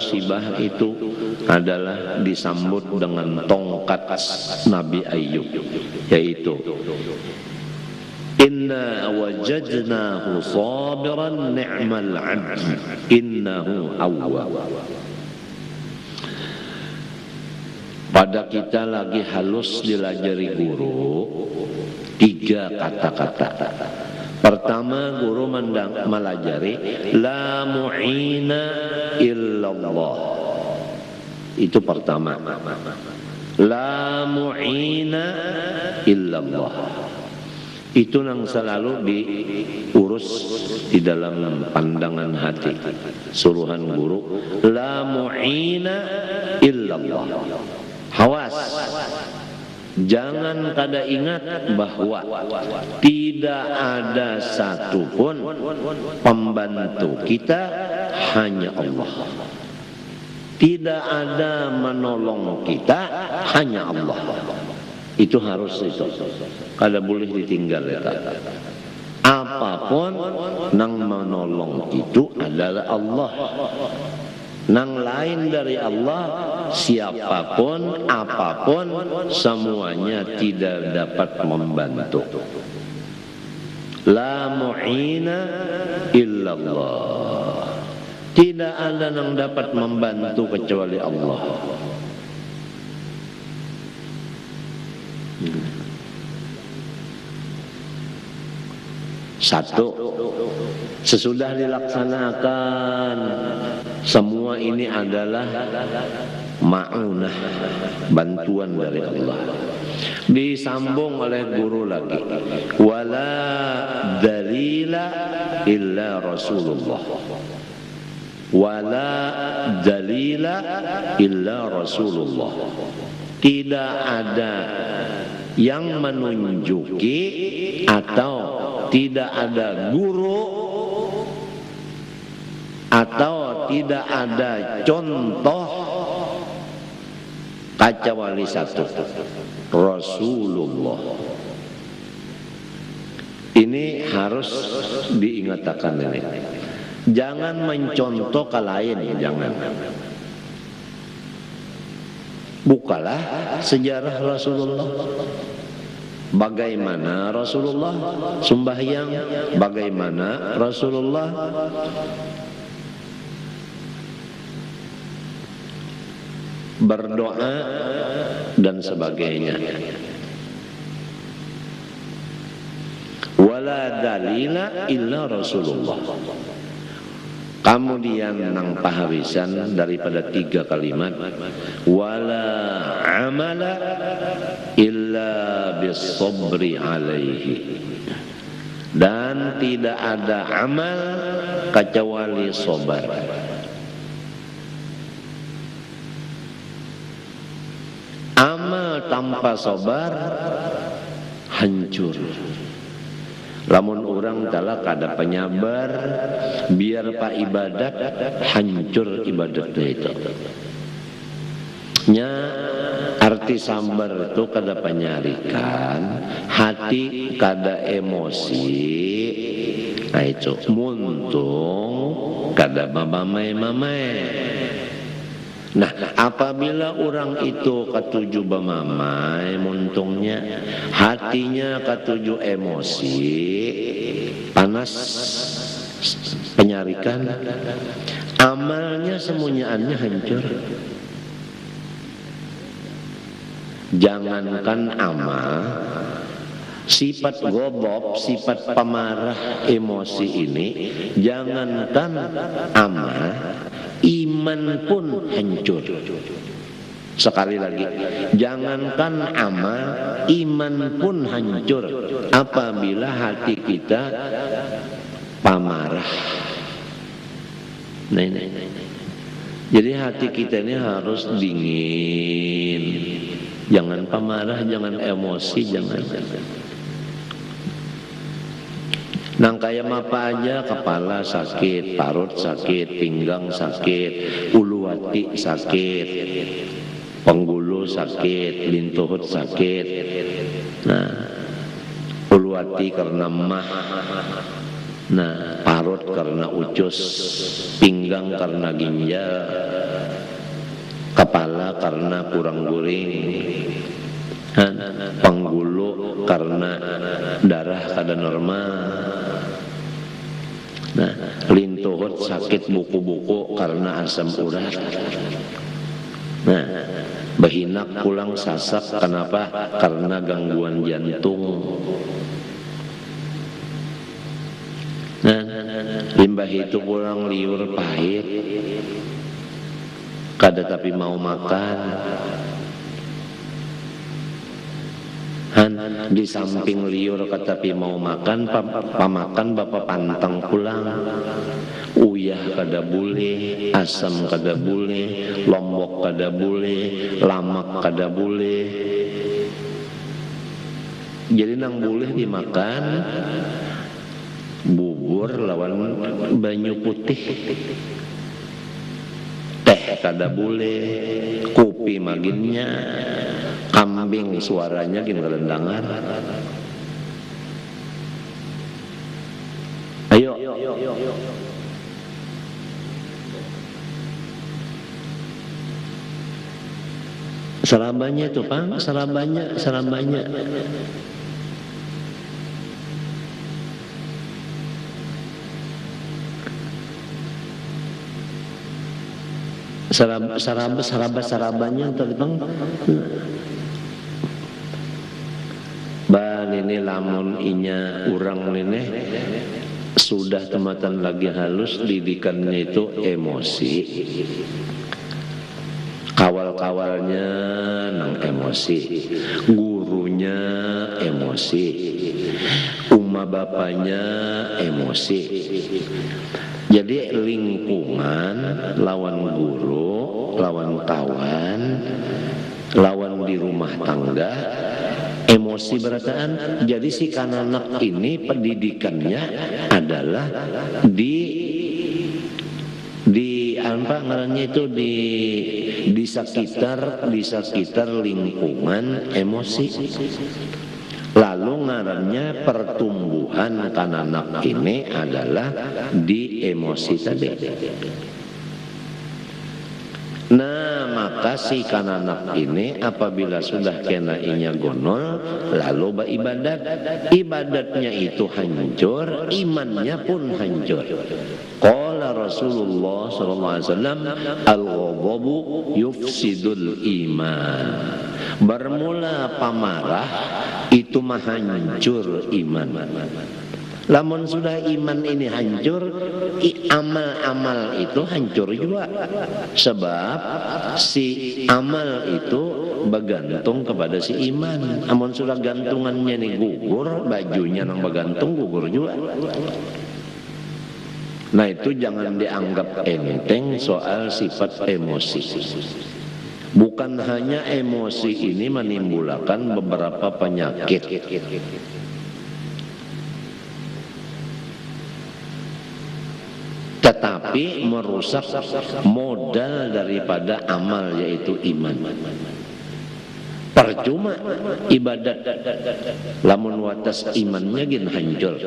musibah itu adalah disambut dengan tongkat Nabi Ayub, yaitu inna wajadnahu sabiran ni'mal 'abd innahu awwab. Pada kita lagi halus dilajari guru 3 kata-kata. Pertama, guru melajari la mu'ina illallah. Itu pertama. La mu'ina illallah. Itu yang selalu diurus di dalam pandangan hati. Suruhan guru, la mu'ina illallah. Hawas. Jangan kada ingat bahwa tidak ada satupun pembantu kita, hanya Allah. Tidak ada menolong kita, hanya Allah. Itu harus itu. Kada boleh ditinggal ya. Apapun nang menolong itu adalah Allah. Nang lain dari Allah, siapapun, apapun, semuanya tidak dapat membantu. La mu'ina illallah. Tidak ada yang dapat membantu kecuali Allah. Satu, sesudah dilaksanakan semua ini adalah ma'unah, bantuan dari Allah. Disambung oleh guru lagi, wala dalila illa Rasulullah. Wala dalila illa Rasulullah. Tidak ada yang menunjuki atau tidak ada guru atau tidak ada contoh kecuali satu, Rasulullah. Ini harus diingatkan ini. Jangan mencontoh ke lain, jangan. Bukalah sejarah Rasulullah. Bagaimana Rasulullah sembahyang, bagaimana Rasulullah berdoa dan sebagainya. Wala dalila illa Rasulullah. Kemudian nang pahawisan daripada 3 kalimat, wala amala illa bis-sabri alaihi. Dan tidak ada amal kecuali sabar. Amal tanpa sabar hancur. Lamun orang telah kada penyabar, biar pak ibadat hancur ibadatnya itu. Nya arti sabar itu kada penyarikan, hati kada emosi. Nah itu muntung kada mamai-mamai. Nah, apabila orang itu ketujuh bamamai muntungnya, hatinya ketujuh emosi, panas, penyarikan, amalnya semuanya hancur. Jangankan amal, sifat gobob, sifat pemarah emosi ini, jangankan amal, iman pun hancur. Sekali lagi, jangankan amal, iman pun hancur apabila hati kita pemarah. Nah. Jadi hati kita ini harus dingin, jangan pemarah, jangan emosi, jangan. Nang kayak apa aja, kepala sakit, parut sakit, pinggang sakit, ulu hati sakit, penggulu sakit, lintuhut sakit. Nah, ulu hati karena mah, nah parut karena ucus, pinggang karena ginjal, kepala karena kurang guring, panggulu karena darah kada normal. Nah, lintuhut sakit buku-buku karena asam urat. Nah, behinak pulang sasak kenapa? Karena gangguan jantung. Nah, limbah itu pulang liur pahit, kada tapi mau makan. Di samping liur katapi mau makan, pamakan bapak pantang pulang. Uyah kada boleh, asam kada boleh, lombok kada boleh, lamak kada boleh. Jadi nang boleh dimakan bubur lawan banyu putih. Teh kada boleh, kopi maginnya. Kambing suaranya gini kerendangan. Ayo. Sarabanya itu Pak, sarabanya. Sarabanya tadi Bang. Ban ini lamun inya urang ini sudah tematan lagi halus, didikannya itu emosi. Kawal-kawalnya nang emosi, gurunya emosi, umma bapaknya emosi. Jadi lingkungan lawan guru, lawan kawan, lawan di rumah tangga, emosi berataan. Jadi si kananak ini pendidikannya adalah di apa ngarannya itu di sekitar lingkungan emosi. Lalu ngarannya pertumbuhan kananak ini adalah di emosi tadi. Nah, maka si kananak ini apabila sudah kena inya gonol, lalu beribadat. Ibadatnya itu hancur, imannya pun hancur. Qala Rasulullah SAW, al-ghadabu yufsidul iman. Bermula pamarah itu mah hancur iman. Lamun sudah iman ini hancur, amal-amal itu hancur juga. Sebab si amal itu bergantung kepada si iman. Amun sudah gantungannya nih gugur, bajunya nang bergantung gugur juga. Nah itu jangan dianggap enteng soal sifat emosi. Bukan hanya emosi ini menimbulkan beberapa penyakit. Tetapi merusak modal daripada amal, yaitu iman. Percuma ibadat lamun watas imannya gin hancur,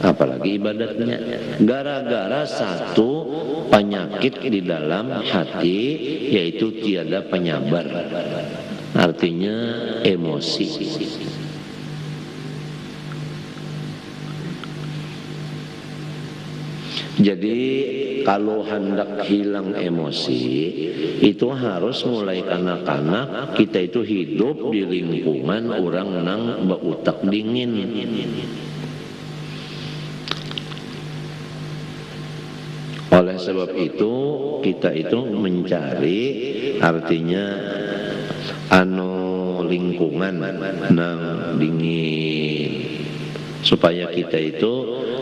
apalagi ibadatnya. Gara-gara satu penyakit di dalam hati, yaitu tiada penyabar, artinya emosi. Jadi kalau hendak hilang emosi itu harus mulai kanak-kanak kita itu hidup di lingkungan orang nang beutak dingin. Oleh sebab itu kita itu mencari artinya lingkungan nang dingin supaya kita itu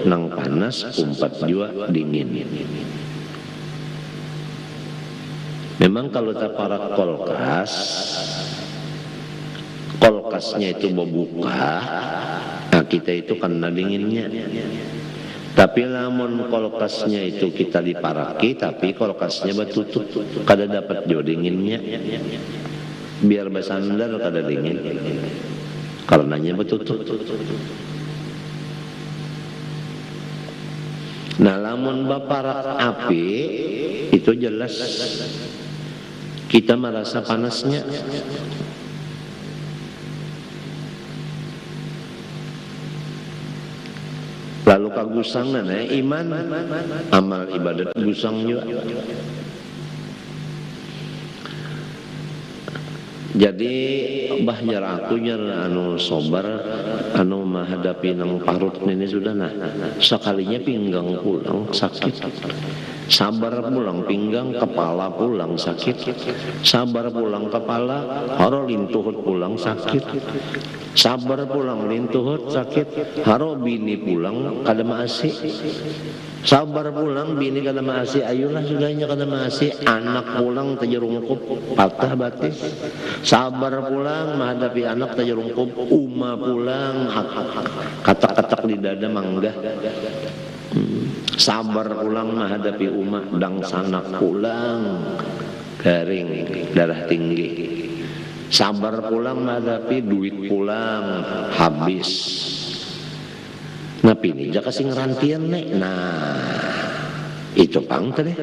nang panas kumpat juga dingin. Memang kalau taparak kulkasnya itu membuka, nah kita itu kena dinginnya. Tapi lamun kulkasnya itu kita diparaki, tapi kulkasnya batutup, kada dapat juga dinginnya. Biar bersandar kada dingin, karenanya batutup. Nah lamun baparak api itu jelas kita merasa panasnya. Lalu kagusangan iman, amal ibadat gusang juga. Jadi bahjar aku nya anu sobar anu menghadapi nang parut ini sudah nah sekalinya pinggang pulang sakit, sabar pulang pinggang, kepala pulang sakit, sabar pulang kepala, haro lintuhut pulang sakit, sabar pulang lintuhut sakit, haro bini pulang kada maasi, sabar pulang bini kada maasi, ayulah sudahnya kada maasi, anak pulang tejerungkup patah batis, sabar pulang menghadapi anak tejerungkup, uma pulang katak-katak di dada manggah, sabar pulang menghadapi uma dang sanak pulang garing darah tinggi, sabar pulang menghadapi duit pulang habis. Nah pini jaka sing ngerantian nek, nah itu pang tadi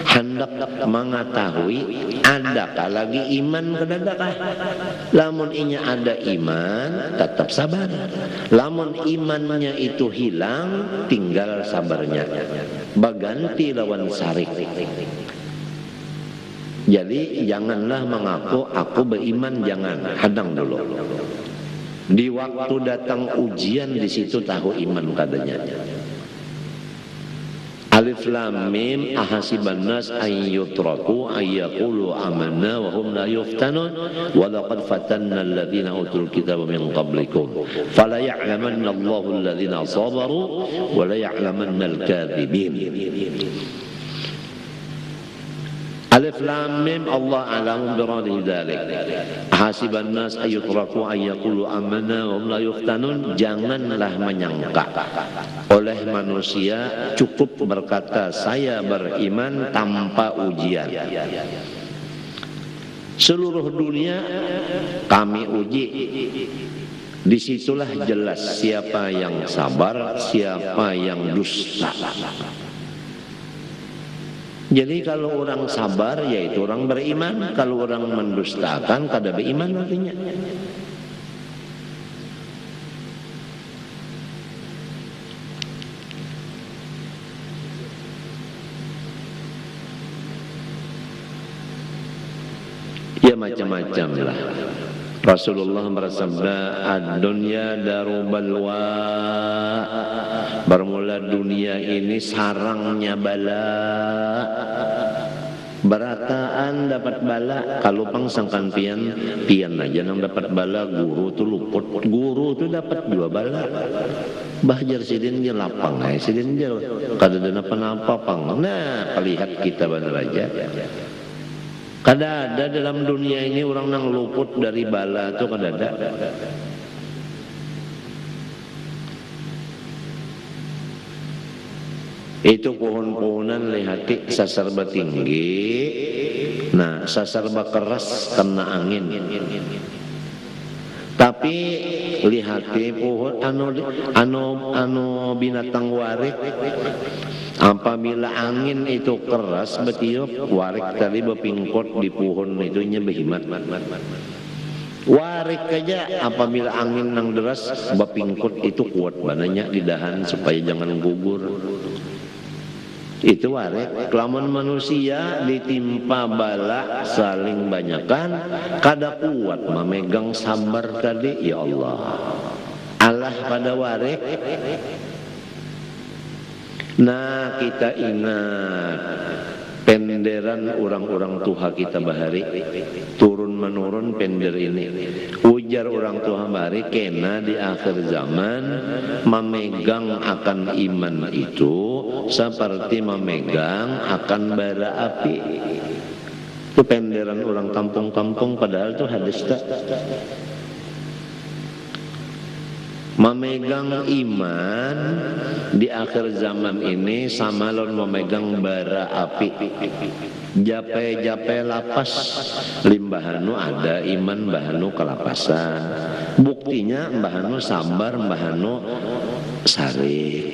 hendak mengetahui adakah lagi iman kedadakah. Lamun inya ada iman tetap sabar, lamun imannya itu hilang tinggal sabarnya, baganti lawan sarik. Jadi janganlah mengaku aku beriman, jangan, hadang dulu. Di waktu datang ujian di situ tahu iman kadanya. Alif lam mim ahasiban nas ay yutraku ay yaqulu amanna wa hum la yuftanun wa laqad fatanna alladhina utul kitaba min qablikum fala ya'lamanna Allahu alladhina sabaru wa la ya'lamanna al-kadhibin. Alif lam mim Allah a'lamu bi radhi dzalik. Hasiban nas ayutraku ayyaqulu amanna wa hum la yuftanun. Janganlah menyangka oleh manusia cukup berkata saya beriman tanpa ujian. Seluruh dunia kami uji. Disitulah jelas siapa yang sabar, siapa yang dusta. Jadi kalau orang sabar yaitu orang beriman, kalau orang mendustakan kada beriman artinya. Ya macam-macam lah. Rasulullah bersabda, ad-dunya daru balwa. Bermula dunia ini sarangnya bala. Berataan dapat bala, kalau pangsangkan pian aja nang dapat bala, guru tu luput, guru tu dapat dua bala. Bahjar sidin dia lapang, sidin dia kada ada apa-apa pang. Nah, lihat kita benar aja. Kada ada dalam dunia ini orang nang luput dari bala tu kada ada. Itu pohon-pohonan lihati sasarba tinggi, nah sasarba keras kena angin. Tapi lihati pohon anu binatang warik, apabila angin itu keras betiup, warik tadi bepingkot di pohon itu nya behimat. Warik aja apabila angin nang deras bepingkot itu kuat bananya di dahan supaya jangan gugur. Itu warik. Kelamun manusia ditimpa bala saling banyakan kada kuat memegang sabar tadi, ya Allah Allah pada warik. Nah kita ingat penderan orang-orang tua kita bahari turun menurun pender ini. Ujar orang tua bahari kena di akhir zaman memegang akan iman itu seperti memegang akan bara api. Itu penderan orang kampung-kampung, padahal itu hadis tak. Memegang iman di akhir zaman ini sama lawan memegang bara api. Jape-jape lapas, limbahanu ada iman, bahanu kelapasan. Buktinya mbahanu sabar, mbahanu sari.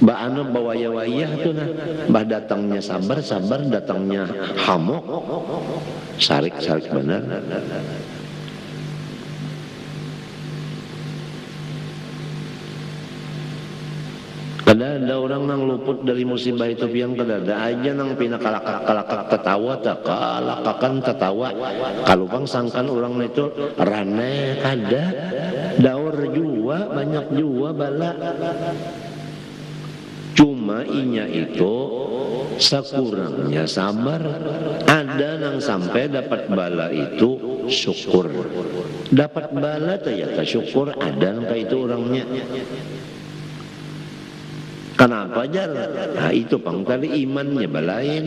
Bah anu bawaya-wayah tuh nah, bah datangnya sabar, datangnya hamok, sarik bener. Kada orang nang luput dari musibah itu pian kada ada aja nang pina kalakak tertawa tak kalakakan tertawa kalupang sangkan orang itu rane kada daur jua banyak jua bala cuma inya itu sakurangnya sabar ada nang sampai dapat bala itu syukur dapat bala ternyata syukur ada nang kayak itu orangnya. Kenapa jar? Nah itu pang tadi imannya balain.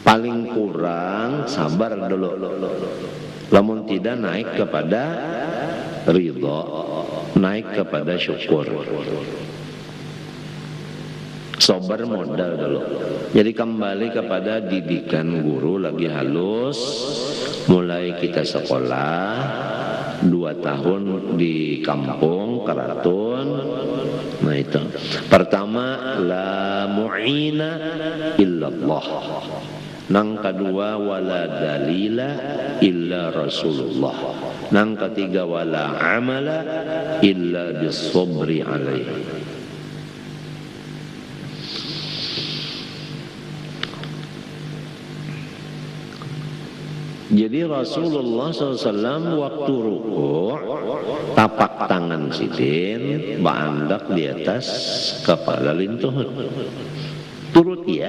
Paling kurang sabar dulu. Lamun tidak naik kepada ridho, naik kepada syukur. Sabar modal dulu. Jadi kembali kepada didikan guru lagi halus. Mulai kita sekolah 2 tahun di kampung Karatun. Nah itu pertama la mu'ina illallah nang kedua wala dalila illa rasulullah nang ketiga wala amala illa bisabri alaihi. Jadi Rasulullah SAW waktu ruku' tapak tangan sidin baandak di atas kepala lintuhun turut ya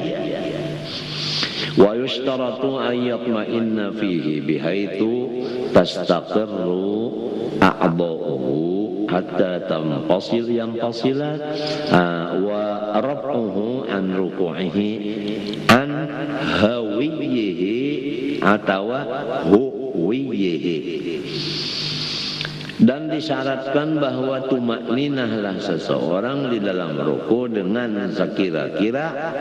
wa yushtaratu ayyatma'inna fihi bihaitu tastaqirru a'dha'uhu hatta yanfasilat wa raf'uhu an ruku'ihi an hawiyyihi atawa huwiyihi dan disyaratkan bahwa tumakninahlah seseorang di dalam ruku dengan sekira-kira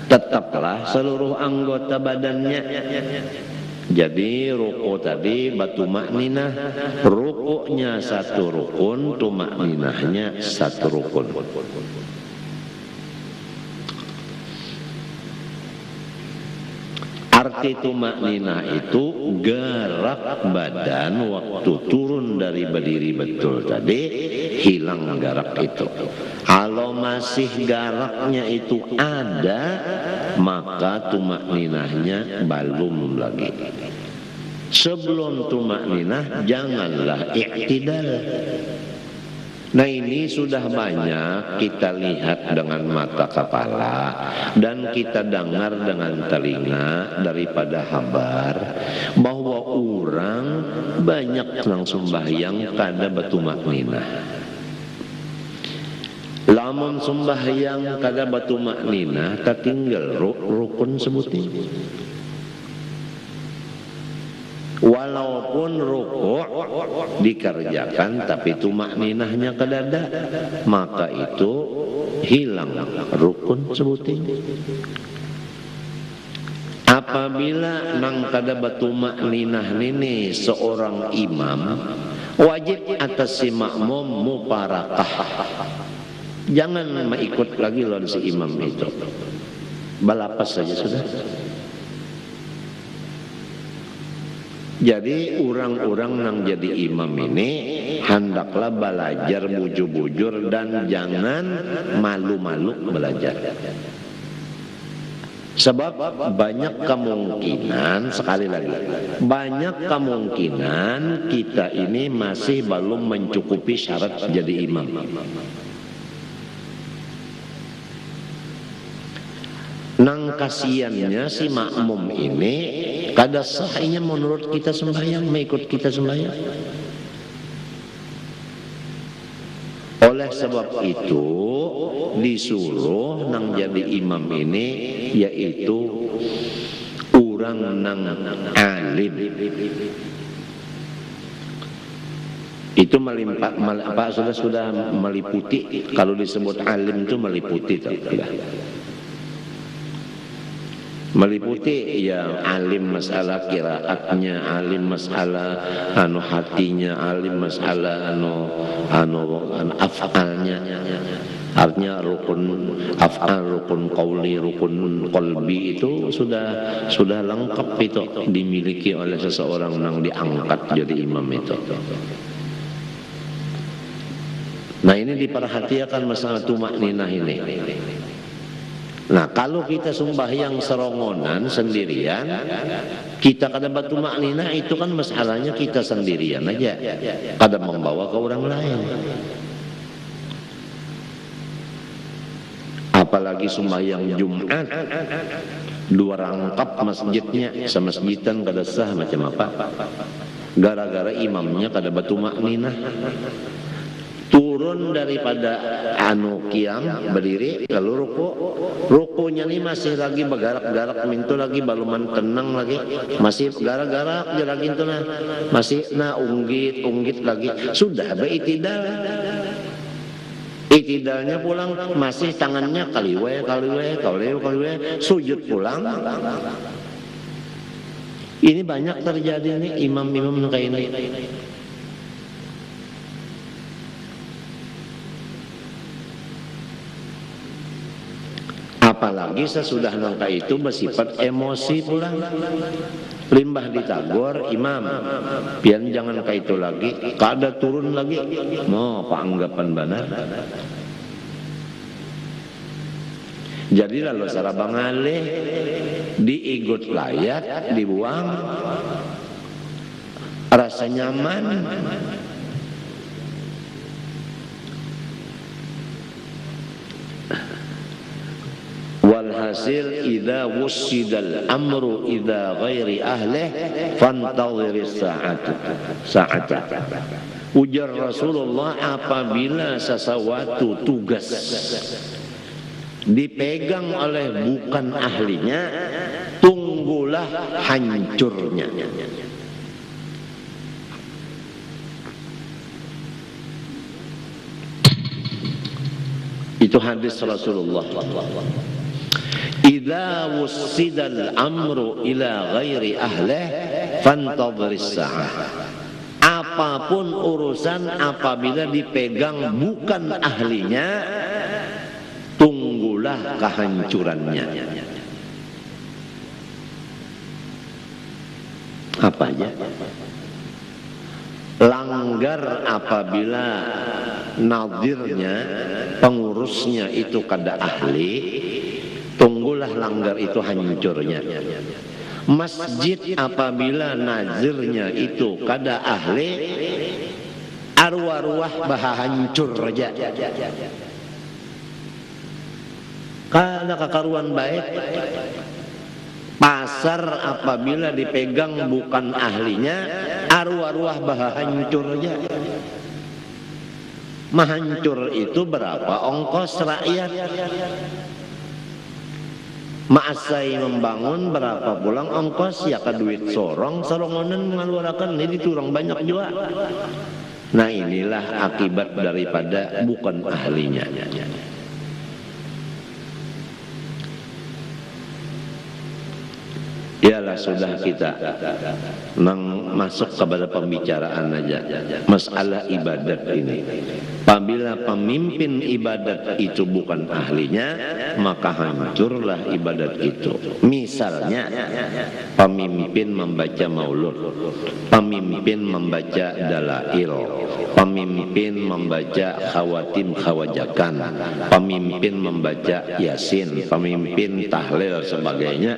tetaplah seluruh anggota badannya. Jadi ruku tadi batu makninah, rukunya satu rukun, tumakninahnya satu rukun. Arti tumakninah itu gerak badan waktu turun dari berdiri betul tadi hilang gerak itu. Kalau masih geraknya itu ada maka tumakninahnya belum lagi. Sebelum tumakninah janganlah iktidal. Nah ini sudah banyak kita lihat dengan mata kepala dan kita dengar dengan telinga daripada kabar bahwa orang banyak langsung sembahyang kada batumakninah. Lamun sembahyang kada batumakninah tertinggal rukun sebutin. Walaupun ruku' dikerjakan tapi tumakninahnya kedada maka itu hilang rukun sebutin. Apabila nang kada batumakninah nini seorang imam wajib atas si makmum muparakah. Jangan mengikut lagi lawan si imam itu. Balapas saja sudah. Jadi orang-orang yang jadi imam ini hendaklah belajar bujur-bujur dan jangan malu-malu belajar. Sebab banyak kemungkinan, sekali lagi, banyak kemungkinan kita ini masih belum mencukupi syarat jadi imam. Nang kasiannya si makmum ini kada sahnya menurut kita sembahyang, mengikut kita sembahyang. Oleh sebab itu disuruh nang jadi imam ini yaitu orang nang alim. Itu sudah meliputi, kalau disebut alim itu meliputi tidak. meliputi yang alim masalah qiraatnya, alim masalah hatinya, alim masalah af'alnya. Artinya rukun af'al, rukun qauli, rukun qalbi itu sudah lengkap itu dimiliki oleh seseorang yang diangkat jadi imam itu. Nah, ini diperhatikan masalah tumakninah ini. Nah, kalau kita sembahyang serongonan sendirian, kita kada batu maknina, itu kan masalahnya kita sendirian aja, kada membawa ke orang lain. Apalagi sembahyang Jumat, 2 rangkap masjidnya, semasjidan kada sah macam apa? Gara-gara imamnya kada batu maknina. Turun daripada qiyam berdiri lalu rukunya ini masih lagi bergarak-garak mintu lagi baluman tenang lagi, masih garak-garak je lagi itu nah, masih unggit lagi, sudah itidalnya pulang masih tangannya kaliwe sujud pulang. Ini banyak terjadi nih imam-imam kayak ini. Apalagi sesudah nangka itu bersifat emosi pulang, limbah ditagor imam, pian jangan kayak itu lagi, kada turun lagi, mau anggapan benar. Jadi lalu sarabang alih diigut layat, dibuang, rasa nyaman. Walhasil idza wussidal amru idza ghairi ahlih fantadhiris sa'ata. Ujar Rasulullah, apabila sesuatu tugas dipegang oleh bukan ahlinya, tunggulah hancurnya. Itu hadis Rasulullah. Idza wussidal amru ila ghairi ahlih fantadhiris sa'ah. Apapun urusan apabila dipegang bukan ahlinya, tunggulah kehancurannya. Apa aja? Langgar apabila nadirnya, pengurusnya itu kada ahli, tunggulah langgar itu hancurnya. Masjid apabila nazirnya itu kada ahli, arwah-arwah bah hancur aja. Kada kakaruan baik. Pasar apabila dipegang bukan ahlinya, arwah-arwah bah hancur aja. Mahancur itu berapa ongkos rakyat? Maasai membangun berapa pulang ongkos, ya ke duit sorongonan mengeluarkan, ini turang banyak juga. Nah, inilah akibat daripada bukan ahlinya. Ialah sudah kita masuk kepada pembicaraan aja masalah ibadat ini. Apabila pemimpin ibadat itu bukan ahlinya, maka hancurlah ibadat itu. Misalnya pemimpin membaca maulud, pemimpin membaca dalail, pemimpin membaca khawatim khawajakan, pemimpin membaca yasin, pemimpin tahlil sebagainya.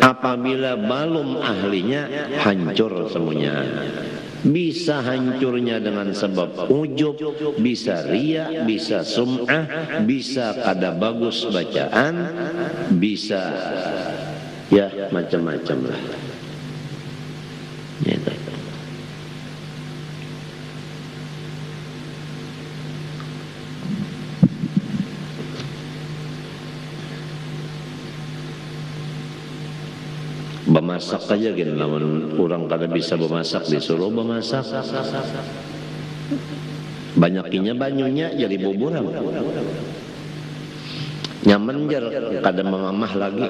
Apabila belum ahlinya, hancur semuanya. Bisa hancurnya dengan sebab ujub, bisa riya, bisa sum'ah, bisa kada bagus bacaan, bisa ya macam-macam lah. Gitu. Bemasak aja gitu, namun orang kada bisa bemasak disuruh bemasak. Banyakinya banyunya jadi buburan. Nyaman jar kada memamah lagi.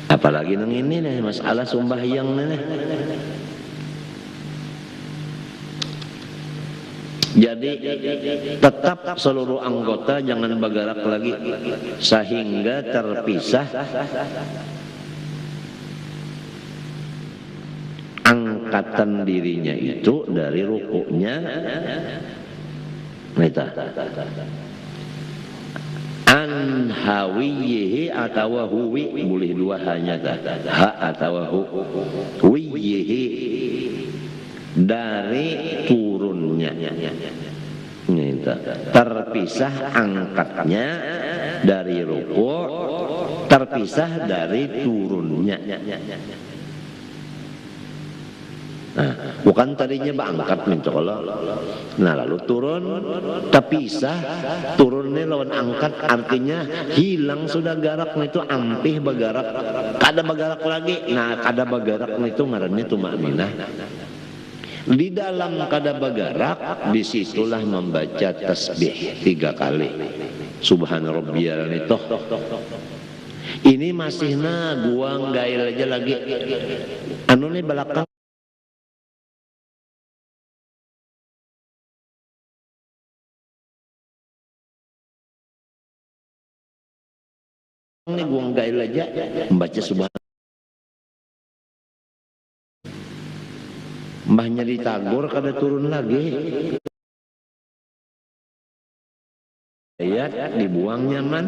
Apalagi nang ini nih masalah sembahyang nih. Jadi tetap seluruh anggota jangan bergerak lagi sehingga terpisah angkatan dirinya itu dari rukuknya. Nita an hawiyihi atau huwi, boleh dua hanya ha atau huwiyihi, dari turunnya. Nita terpisah angkatnya dari rukuk, terpisah dari turunnya. Nah, bukan tadinya angkat minta Allah. Nah, lalu turun terpisah, turunnya lawan angkat, artinya hilang sudah garak itu, ampih bergarak, kada bergarak lagi. Nah, kada bergarak itu ngarannya tumakninah. Di dalam kada bergarak, disitulah membaca tasbih 3 kali. Subhana rabbiyal itu. Ini masih gua gail aja lagi. Anu nih belakang. Ini gua gail aja membaca subhana. Mbahnya ditagur kada turun lagi. Ayat dibuang nyaman.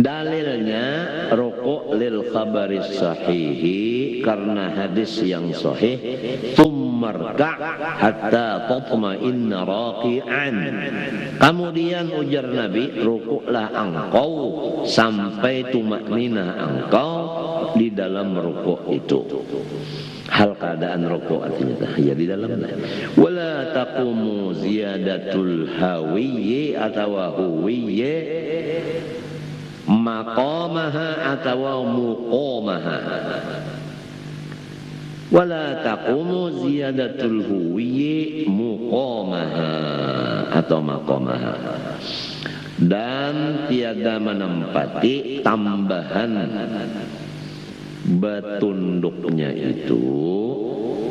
Dalilnya rukuk lil khabaris sahihi, karena hadis yang sahih, tsummarka hatta tatma'inna raqi'an. Kemudian ujar Nabi, rukuklah engkau sampai tumakninah engkau di dalam rukuk itu. Hal keadaan rukuk artinya ya di dalamnya. Wala taqumu ziyadatul hawiyyi atau huwiyyi maqamaha atau muqamaha. Wala taqumu ziyadatul huwiyyi muqamaha atau maqamaha. Dan tiada menempati tambahan betunduknya itu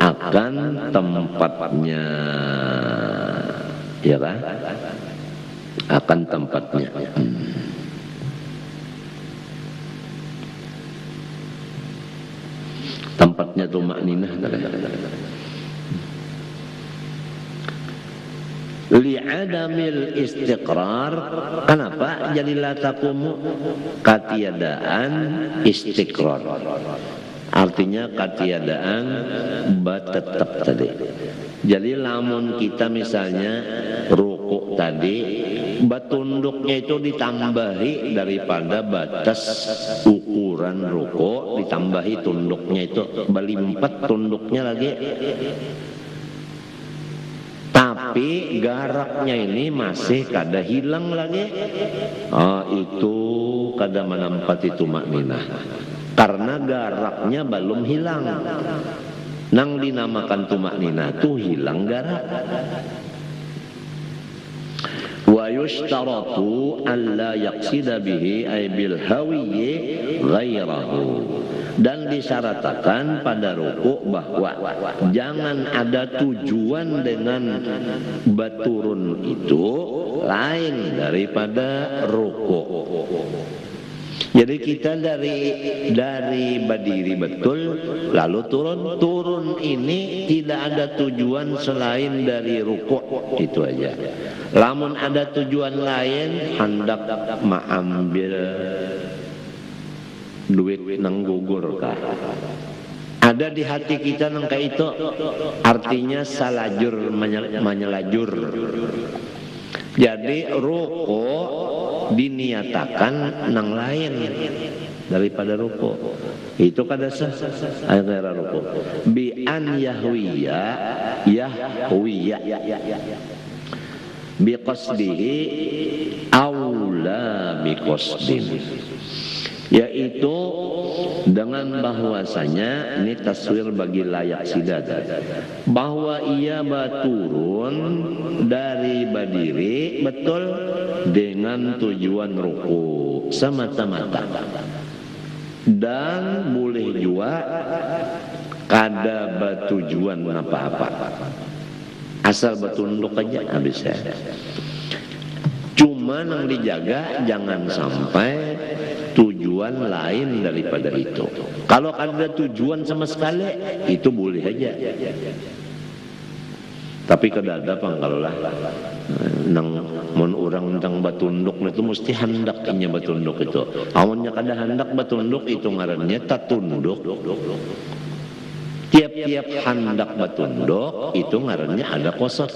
akan tempatnya, ya kan? Akan tempatnya. Tempatnya tumakninah. Li'adamil istiqrar. Kenapa jadi la taqumu? Ketiadaan istiqrar, artinya ketiadaan tetap tadi. Jadi lamun kita misalnya rukuk tadi, batunduknya itu ditambahi daripada batas ukuran rukuk, ditambahi tunduknya itu berlimpet tunduknya lagi. Tapi garaknya ini masih kada hilang lagi. Itu kada menempati tumakninah. Karena garaknya belum hilang. Nang dinamakan tumakninah itu hilang garak. Wa yushtaratu alla yaqsida bihi ay bil hawiyyi ghairahu. Dan disyaratkan pada rukuk bahwa jangan ada tujuan dengan baturun itu lain daripada rukuk. Jadi kita dari berdiri betul lalu turun ini tidak ada tujuan selain dari rukuk, itu aja. Lamun ada tujuan lain, hendak mengambil duit nang gugur kah? Ada di hati kita nang kayak itu, artinya salajur menyelajur. Jadi rukuk diniatakan nang lain daripada rukuk. Itu kada sah ayat rukuk. Bi an yahwiya bi qasdihi aula bi qasdin. yaitu dengan bahwasanya ini taswir bagi layak sidad, bahwa ia baturun dari berdiri betul dengan tujuan ruku semata-mata, dan boleh juga kada bertujuan apa-apa, asal bertunduk aja habis ya. Cuma yang dijaga jangan sampai tujuan lain daripada itu. Kalau ada tujuan sama sekali itu boleh aja. Tapi kada ada pangkalah nang mun orang tentang batunduk itu mesti hendaknya batunduk itu. Amunnya kada hendak batunduk itu ngarannya tatunduk. Tiap-tiap hendak batunduk itu ngarannya ada kosot.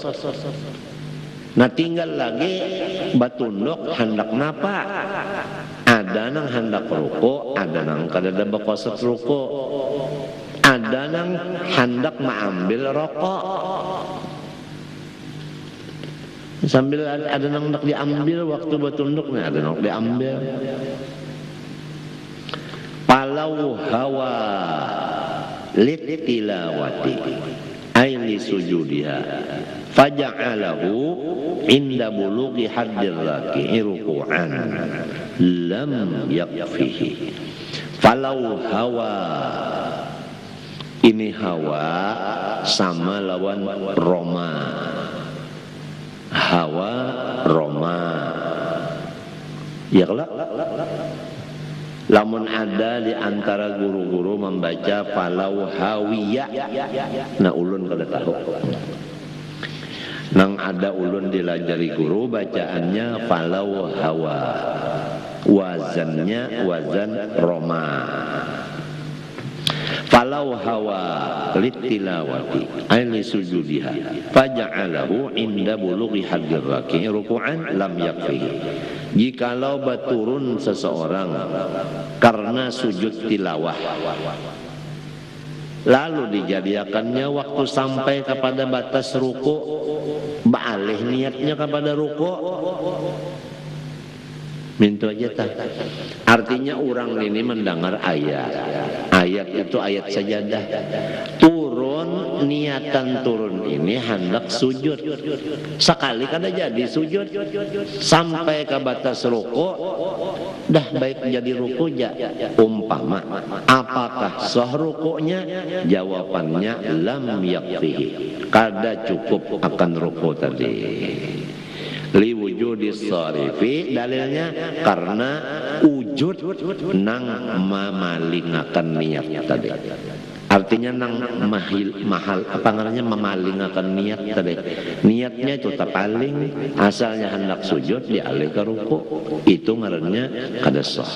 Nah tinggal lagi batunduk hendak napa? Ada nang hendak ruko, ada nang kada bakosot ruko, ada nang hendak mengambil rokok. Sambil ada nang hendak diambil waktu batunduknya, ada nang diambil. Palau hawa litilawati aili sujudiha faja'alahu inda bulughi haddir raki'i ruku'an lam yakfihi. Falau hawa, ini hawa sama lawan roma. Hawa roma ya kelak. Lamun ada di antara guru-guru membaca falau hawiya, nah ulun kada tahu. Nang ada ulun dilajari guru bacaannya falau hawa, wazannya wazan roma. Falau hawa litilawati aili sujudiha faja'alahu inda bulughi haddir raki'i ruku'an lam yakfihi. Jikalau baturun seseorang karena sujud tilawah, lalu dijadikannya waktu sampai kepada batas ruku, baalih niatnya kepada ruku, minta aja tak. Artinya orang ini mendengar ayat. Ayat itu ayat sajadah. Turun, niatan turun ini hendak sujud. Sekali kada jadi sujud. Sampai ke batas ruku, dah baik jadi ruku ja. Umpama, apakah sah rukunya? Jawabannya lam yakfihi. Kada cukup akan ruku tadi. Liwujudis sarifi, dalilnya karena wujud nang memalingakan niat tadi. Artinya nang mahal apa namanya memalingakan niat tadi. Niatnya itu terpaling, asalnya hendak sujud dialih ke ruku, itu ngarannya kada sah.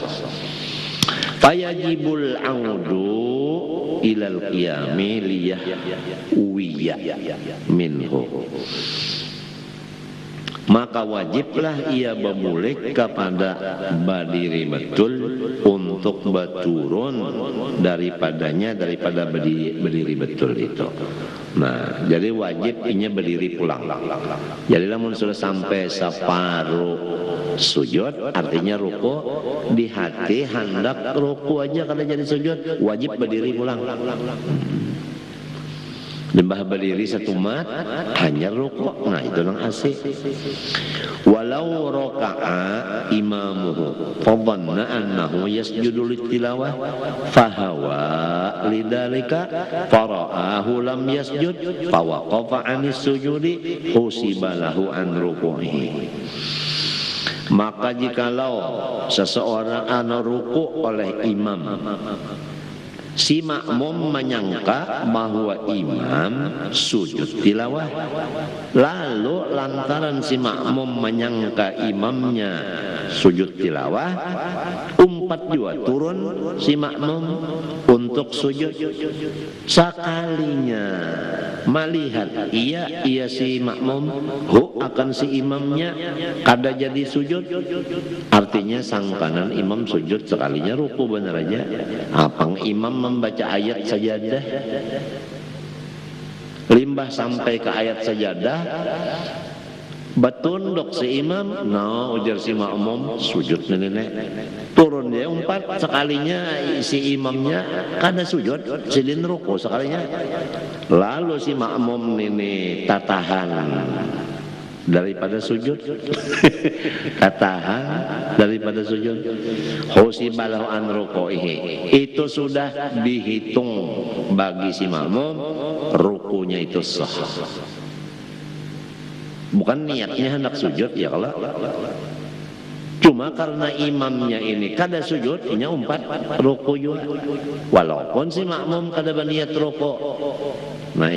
Fayajibul audu ilal qiyami liyahwiya minhu. Maka wajiblah ia bermulik kepada berdiri betul untuk berturun daripadanya, daripada berdiri betul itu. Nah, jadi wajib inya berdiri pulang. Jadi namun sudah sampai separuh sujud, artinya ruku, di hati hendak ruku aja kalau jadi sujud, wajib berdiri pulang. Dembah berdiri satu mat hanya rukuk, nah itu nang asik. Walau raka'a imamuhu fadhanna annahu yasjudu litilawah fahawa lidalika fara'ahu lam yasjud fawaqafa anis sujudi usiba lahu an ruku'ihi. Maka jikalau seseorang ruku oleh imam, si makmum menyangka bahwa imam sujud tilawah, lalu lantaran si makmum menyangka imamnya sujud tilawah, umpat juga turun si makmum untuk sujud. Sekalinya melihat ia si makmum akan si imamnya kada jadi sujud, artinya sangkanan imam sujud sekalinya ruku bener aja. Apang imam membaca ayat sajadah, limbah sampai ke ayat sajadah, Batunduk si imam, no ujar si makmum, sujud nenek. Turun dia umpat sekalinya si imamnya kada sujud, silin ruku sekalinya. Lalu si makmum ini tatahan daripada sujud. Tatahan daripada sujud. Husibalahu an ruku'ihi. Itu sudah dihitung bagi si makmum, rukunya itu sah. Bukan niatnya hendak sujud ya kalau. Cuma karena imamnya ini kada sujud, ini umpat ruku juga. Walaupun si makmum kada berniat ruku. Nah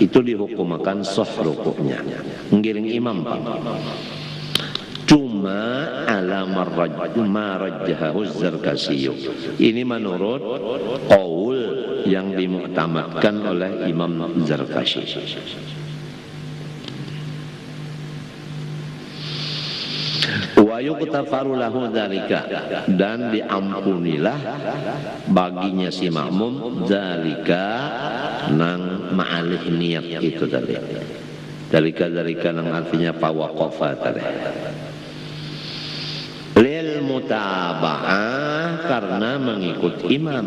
itu dihukumkan sah rukunya. Ngiring imam Pak. Cuma ala marajjahu Zarkasyi. Ini menurut qaul yang dimuktamadkan oleh Imam Zarkasyi. Wa yughtafaru lahu dzalika, dan diampunilah baginya si makmum dzalika nang ma'alih niat itu tadi. Dzalika nang artinya pawaqafa tadi. Lil mutaba'ah, karena mengikut imam.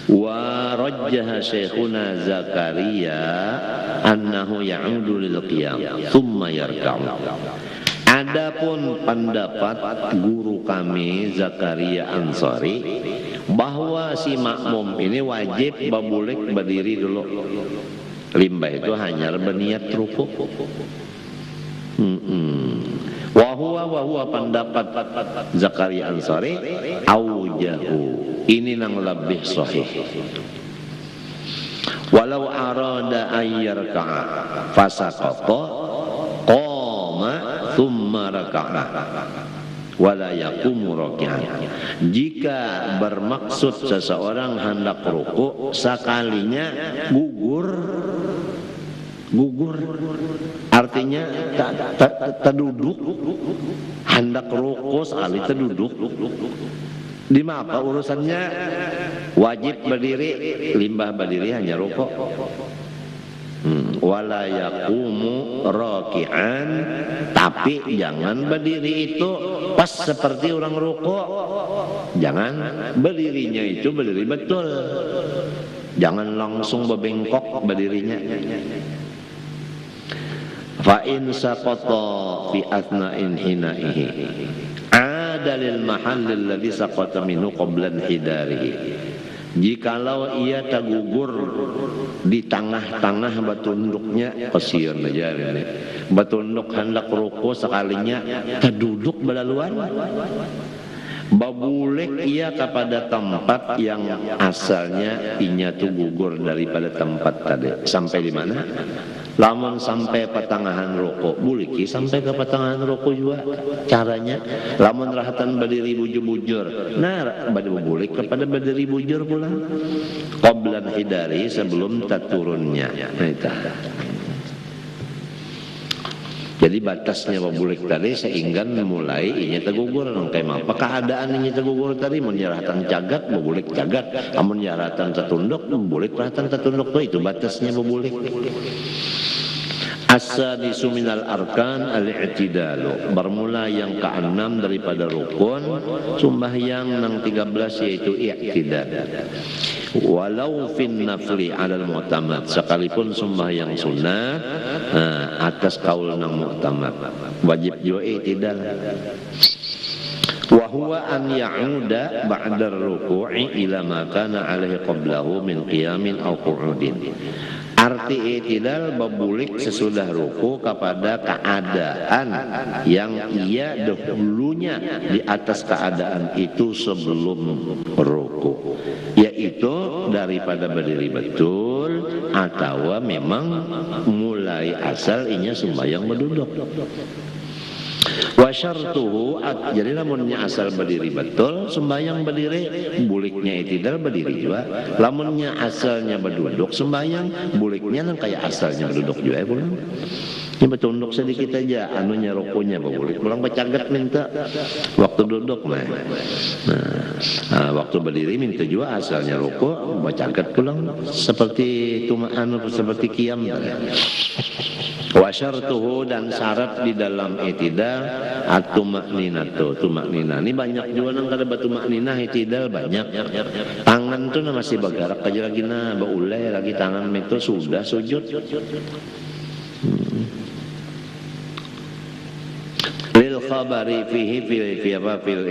Wa rajjaha Syekhuna Zakaria annahu ya'udu lil qiyam thumma yarka'u. Adapun pendapat guru kami Zakaria Ansari bahwa si makmum ini wajib babulik berdiri dulu. Limbah itu hanya berniat ruku. Wahua pendapat Zakaria Ansari aujahu, ini nang lebih sahih. Walau arada ayyarka'a fasaqata qama thumma raka'a wala yaqumu raki'an. Jika bermaksud seseorang hendak ruku, sekalinya gugur, artinya terduduk, hendak ruku sekali terduduk. Di mana urusannya? Wajib berdiri, limbah berdiri hanya ruku. Wala yaqumu raki'an, tapi jangan berdiri itu pas seperti orang ruku. Jangan berdirinya itu berdiri betul. Jangan langsung bebengkok berdirinya. Fa in saqata fi athna'in hinaihi adalil mahallil ladzi saqata minhu qabla hidarihi. Jikalau ia tergugur di tengah-tengah batunduknya, kasihan aja ini. Batunduk hendak ruku sekalinya terduduk belaluan. Babulik ia kepada tempat yang asalnya inya tuh gugur daripada tempat tadi. Sampai di mana? Lamun sampai pertengahan ruku, buliki sampai ke pertengahan ruku juga caranya. Lamun rahatan berdiri bujur-bujur, nah bulik kepada berdiri bujur pula. Qablan hidari, sebelum turunnya. Nah itu. Jadi batasnya babulik tadi sehingga mulai inya tergugur. Kayak apa keadaan inya tergugur tadi? Menyerahkan cagat, babulik cagat. Amun nyaratan tertunduk, babulik rahatan tertunduk itu batasnya babulik. As-sadisu minal arkan al-i'tidalu, bermula yang ke-6 daripada rukun, sembahyang nang 13 yaitu i'tidal. Walau fin nafli 'alal mu'tamad, sekalipun sembahyang sunat atas kaul nang mu'tamad, wajib juga i'tidal. Wa huwa an ya'uda ba'da ar-ruku'i ila ma kana 'alaihi qablahu min qiyamin aw qu'udin. Arti i'tidal babulik sesudah ruku kepada keadaan yang ia dahulunya di atas keadaan itu sebelum ruku, yaitu daripada berdiri betul atau memang mulai asal inya sembahyang berduduk. Wa syartuhu, jadi lamunnya asal berdiri betul sembahyang berdiri, buliknya i'tidal berdiri juga. Lamunnya asalnya berduduk sembahyang, buliknya kan kayak asalnya berduduk juga pulang. Ini betunduk sedikit aja, anunya rukunya babulik pulang bacagat minta waktu duduk nah, waktu berdiri minta juga asalnya ruku bacagat pulang seperti seperti qiyam. Wa syartuhu, dan syarat di dalam i'tidal at-tumakninatu, tumakninah. Ini banyak juga nang kada batu makninah i'tidal banyak. Tangan tuh masih bergerak aja lagi na, beulai lagi tangan itu sudah sujud. Lil khabari fihi fil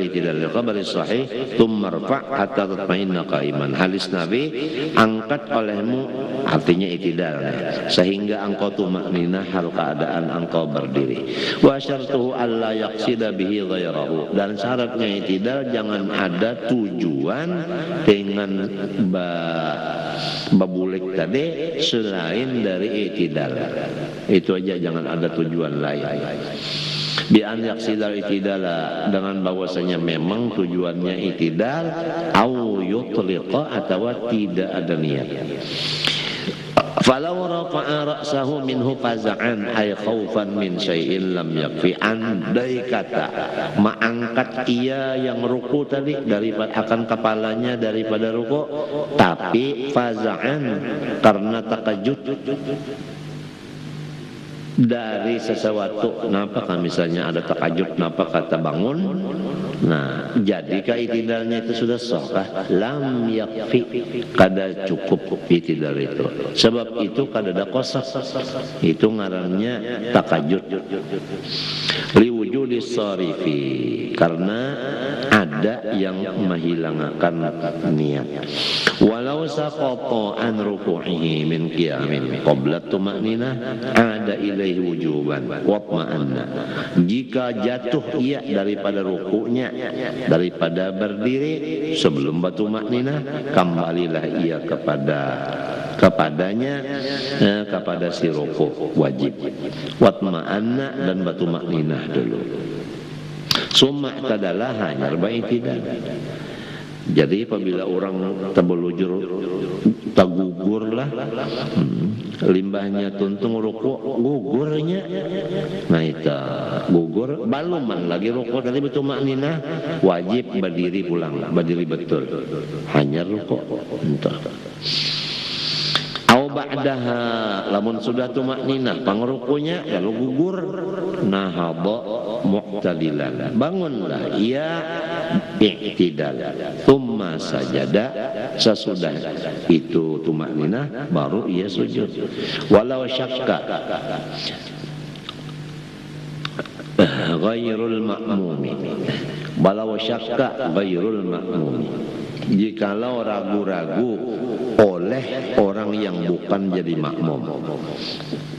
i'tidal, lil khabari sahih tsumma rfa' hatta tatma'inna qa'iman. Hadis Nabi, angkat olehmu, artinya i'tidal, sehingga engkau tumakninah hal keadaan engkau berdiri. Wa syartuhu alla yaqsida bihi ghairahu, dan syaratnya i'tidal jangan ada tujuan dengan babulik tadi selain dari i'tidal. Itu aja, jangan ada tujuan lain. Bi an yaqsidal i'tidala, dengan bahwasanya memang tujuannya i'tidal, au yutliqa, atau tidak ada niat. Falau rafa'a ra'sahu minhu faza'an ay khaufan min syai'in lam yakfi. Andai kata mengangkat ia yang ruku tadi daripada akan kepalanya daripada ruku, tapi faza'an karena takajud dari sesuatu, kenapa misalnya ada takajud, kenapa kata bangun, nah jadikah i'tidalnya itu sudah sah kah? Lam yakfi, kada cukup i'tidal itu, sebab itu kada ada qasas, itu ngarannya takajud. Liwujudi sarifi, karena ada yang menghilangkan niat. Walau saqata an ruku'ihi min qiyamin qabla tumakninah ada ilaihi wujuban watma'anna. Jika jatuh ia daripada rukuknya, daripada berdiri sebelum batu makninah, kembalilah ia kepadanya kepada si rukuk wajib, watma'anna, dan batu makninah dulu. Summa tadalah hanya i'tidal. Jadi apabila orang terbelujur tagugur lah, limbahnya tuntung ruku, gugurnya, nah itu gugur, baluman lagi ruku tadi betul makninah, wajib berdiri pulang, berdiri betul, hanya ruku, entah. Au ba'daha, lamun sudah tumakninah pangrukunya lalu gugur, nahadha mu'tadilan, bangunlah ia i'tidal, thumma sajada, sesudah itu tumakninah baru ia sujud. Walau syakka ghairul ma'mumi, walau syakka ghairul ma'mumi, jikalau ragu-ragu oleh orang yang bukan jadi makmum,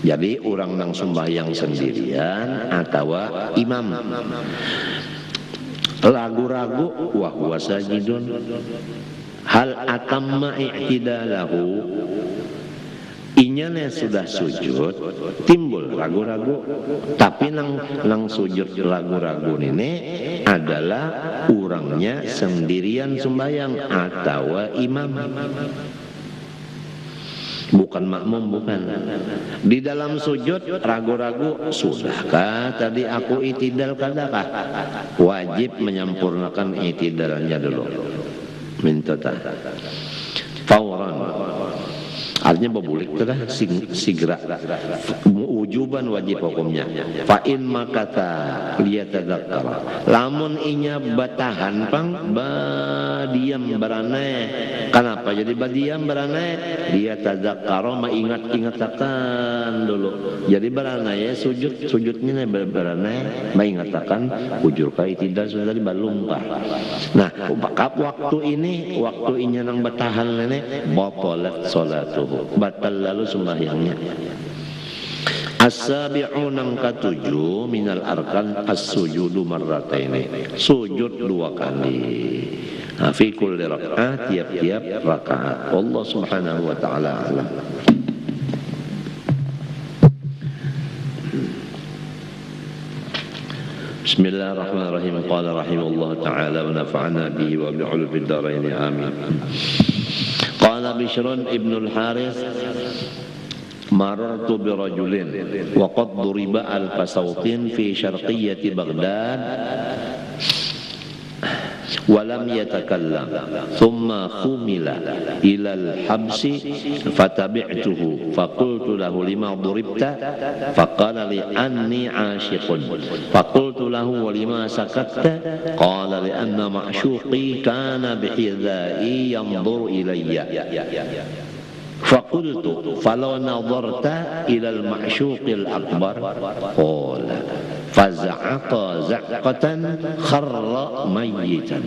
jadi orang nang sembahyang sendirian atau imam, ragu-ragu wa huwa sajidun hal atamma i'tidalahu, inyane sudah sujud timbul ragu-ragu, tapi nang sujud ragu-ragu ini adalah orangnya sendirian sembahyang atau imam, bukan makmum, bukan. Di dalam sujud ragu-ragu, sudahkah tadi aku i'tidal kadakah? Wajib menyempurnakan i'tidalnya dulu. Minta fauran, artinya berbulik dah segera, wujuban wajib hukumnya. Fa in makata liyatadzakkar, lamun inya batahan pang badiam beranai, kenapa jadi badiam beranai? Dia tadzakkar, mengingat-ingatakan dulu, jadi beranai sujudnya beranai, mengingatakan ujur kai tidak sudah tadi balungkah. Nah waktu ini, waktu inya nang batahan nenek batalat salatuhu, batal lalu sembahyangnya. As-sabi'u nang katujuh minal arkan as-sujudu marrataini, sujud dua kali. Fi kulli rak'ah, tiap-tiap rakaat. Allah Subhanahu wa taala alam. Bismillahirrahmanirrahim. Qala rahimahullah ta'ala wa nafa'ana bihi wa bi'ulufid darain, amin. Qala Bishrun ibn al-Harith, marartu bi rajulin wa qad duriba al-fasawtin fi syarqiyyati Baghdad walam yatakallam thumma khumila ila al-habsi fatabi'tuhu faqultu lahu lima duribta faqala li anni ashiqun faqultu lahu wa lima sakatta qala li anna ma'shuqi kana bihidai yanzur ilayya faqultu falau nadarta ila al-ma'shuqil akbar qala faza'aqa za'qatan kharra mayyitan.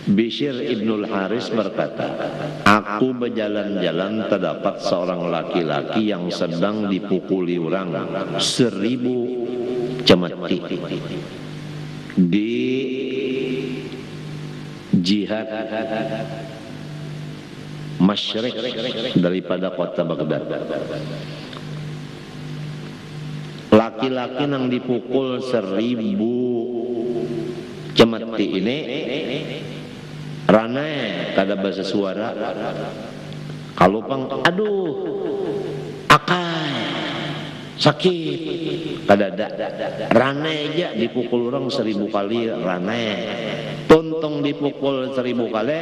Bishr ibnul Haris berkata, aku berjalan-jalan terdapat seorang laki-laki yang sedang dipukuli orang 1000 cemeti di jihad masyrik daripada kota Baghdad. Laki-laki yang dipukul 1000 cemeti ini rane kada bahasa suara kalau pang aduh akai sakit kada ada rane aja dipukul orang 1000 kali rane tuntung dipukul 1000 kali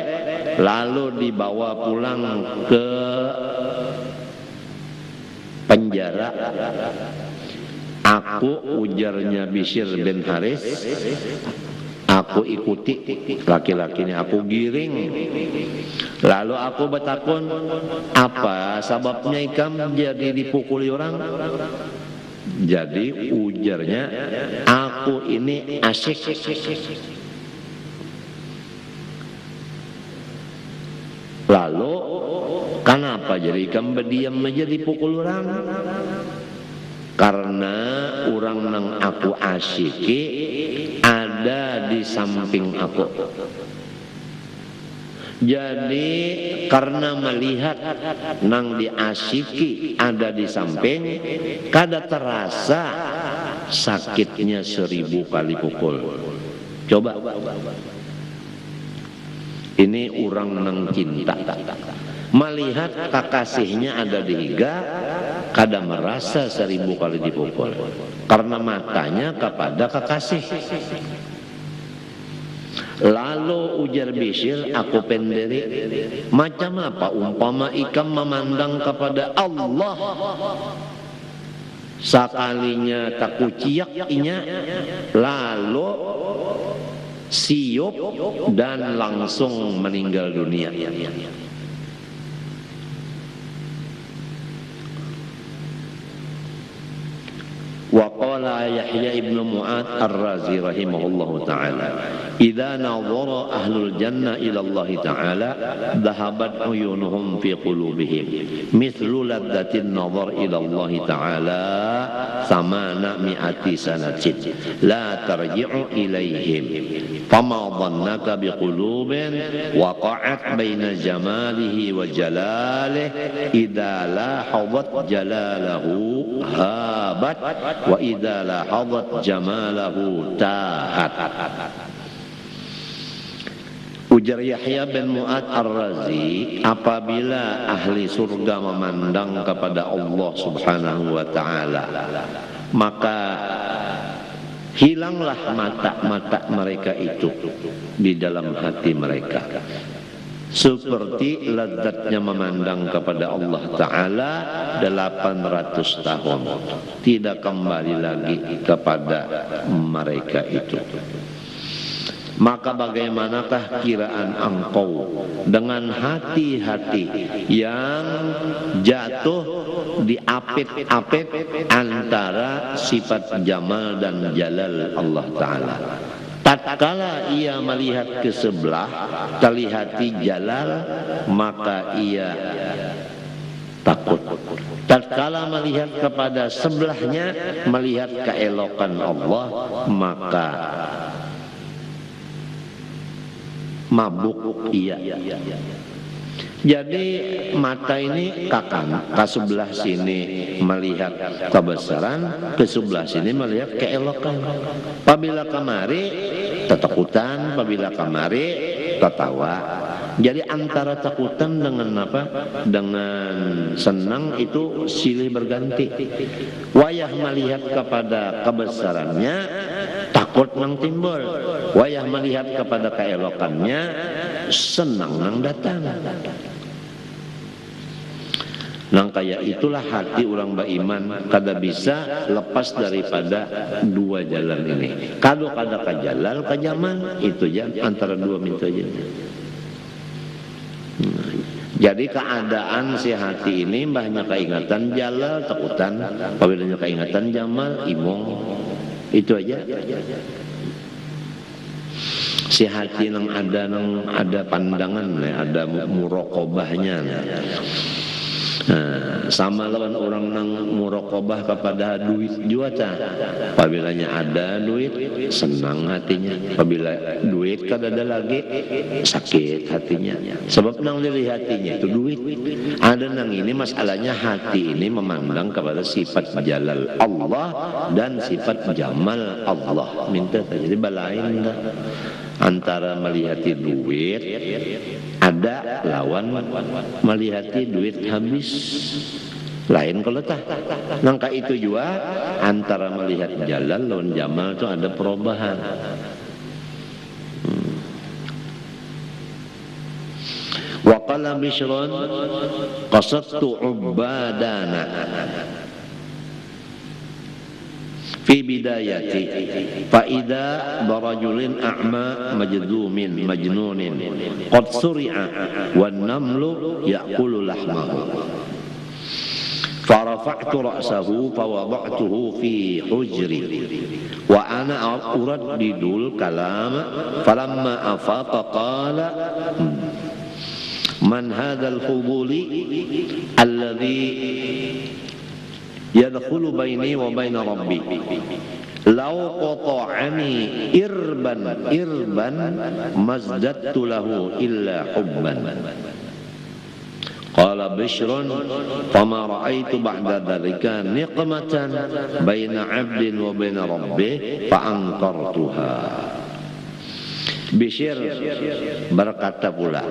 lalu dibawa pulang ke penjara. Aku ujarnya Bishr bin Haris, aku ikuti laki-lakinya, aku giring. Lalu aku bertakun, apa sebabnya ikam jadi dipukuli orang? Jadi ujarnya, aku ini asyik. Lalu kenapa jadi ikam berdiam aja dipukul orang? Karena orang nang aku asyiki ada di samping aku. Jadi karena melihat nang diasyiki ada di samping, kada terasa sakitnya 1000 kali pukul. Coba. Ini orang nang cinta. Melihat kekasihnya ada di higa, kada merasa 1000 kali dipukul karena matanya kepada kekasih. Lalu ujar Bishr, aku pendiri, macam apa umpama ikam memandang kepada Allah, sekalinya tak kuciak inya lalu siup dan langsung meninggal dunia. وقال يحيى بن معاذ الرازي رحمه الله تعالى إذا نظر أهل الجنة إلى الله تعالى ذهبت عيونهم في قلوبهم مثل لذة النظر إلى الله تعالى 800 سنة لا ترجع إليهم فما ظنك بقلوب وقعت بين جماله وجلاله إذا لاحظت جلاله هابت wa idza lahadat jamalahu tahat. Ujar Yahya bin Mu'ad Ar-Razi, apabila ahli surga memandang kepada Allah Subhanahu wa taala, maka hilanglah mata-mata mereka itu di dalam hati mereka, seperti lezatnya memandang kepada Allah Ta'ala 800 tahun, tidak kembali lagi kepada mereka itu. Maka bagaimanakah kiraan engkau dengan hati-hati yang jatuh di apit-apit antara sifat jamal dan jalal Allah Ta'ala. Tatkala ia melihat ke sebelah, terlihati jalal, maka ia takut. Tatkala melihat kepada sebelahnya, melihat keelokan Allah, maka mabuk ia. Jadi mata ini kakang, ke sebelah sini melihat kebesaran, ke sebelah sini melihat keelokan. Apabila kemari ketakutan, apabila kemari tertawa. Jadi antara takutan dengan apa? Dengan senang itu silih berganti. Wayah melihat kepada kebesarannya, takut nang timbul, wayah melihat kepada keelokannya, senang nang datang. Nang kaya itulah hati orang beriman kada bisa lepas daripada dua jalan ini. Kado kada ka jalal ka jamal, itu aja antara dua minta aja. Jadi keadaan si hati ini banyak keingatan jalal takutan, apabila keingatan jamal imong, itu aja. Si hati nang ada pandangan, ada muraqabahnya. Nah, sama lawan orang nang muraqabah kepada duit juata. Apabila ada duit, senang hatinya. Apabila duit kada ada lagi, sakit hatinya. Sebab nang lili hatinya itu duit. Ada nang ini masalahnya hati ini memandang kepada sifat jalal Allah dan sifat jamal Allah. Minta jadi balain enggak antara melihati duit ada lawan melihati duit habis, lain kalau tah. Nangka itu juga antara melihat jalal lawan jamal itu ada perubahan. Wa qala Bishrun qasadtu ubadana fi bidayati fa idza barajulin a'ma majdumin majnunin qad suri'a wan namlu ya'kulu lahmahu fa rafa'tu ra'sahu fa wada'tuhu fi hujri wa ana uraddidul kalam falamma afaqa qala man hadzal fuduli alladhi yadkhulu baini wa baina rabbi law qata'ani irban mazdadtu lahu illa hubban. Qala Bishrun fama ra'aitu ba'da dhalika niqmatan baina 'abdin wa baina rabbih fa ankartuha. Bishr berkata pula,